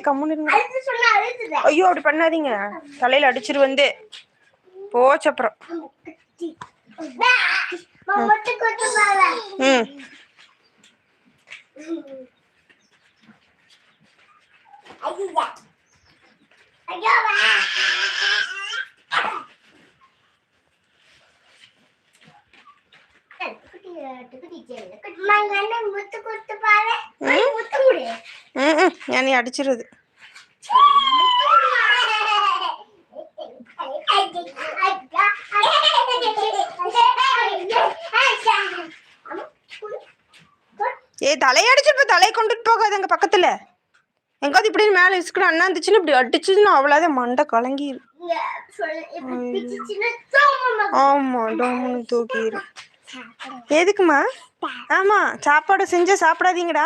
கம்முன்னு இருங்க. ஐயோ அப்படி பண்ணாதீங்க, தலையில அடிச்சிரு வந்து போச்சு அப்புறம். நீ அடிச்சிருது. தலையடிச்சு தலையை கொண்டுட்டு போகாது அங்க பக்கத்துல எங்காவது இப்படின்னு மேல இசுக்கணும் அண்ணா இருந்துச்சுன்னு இப்படி அடிச்சுன்னு அவ்வளவுதான் மண்டை கலங்கிரு. ஆமா டோமுன்னு தூக்கிடு. எதுக்குமா? ஆமா சாப்பாடு செஞ்சா சாப்பிடாதீங்கடா.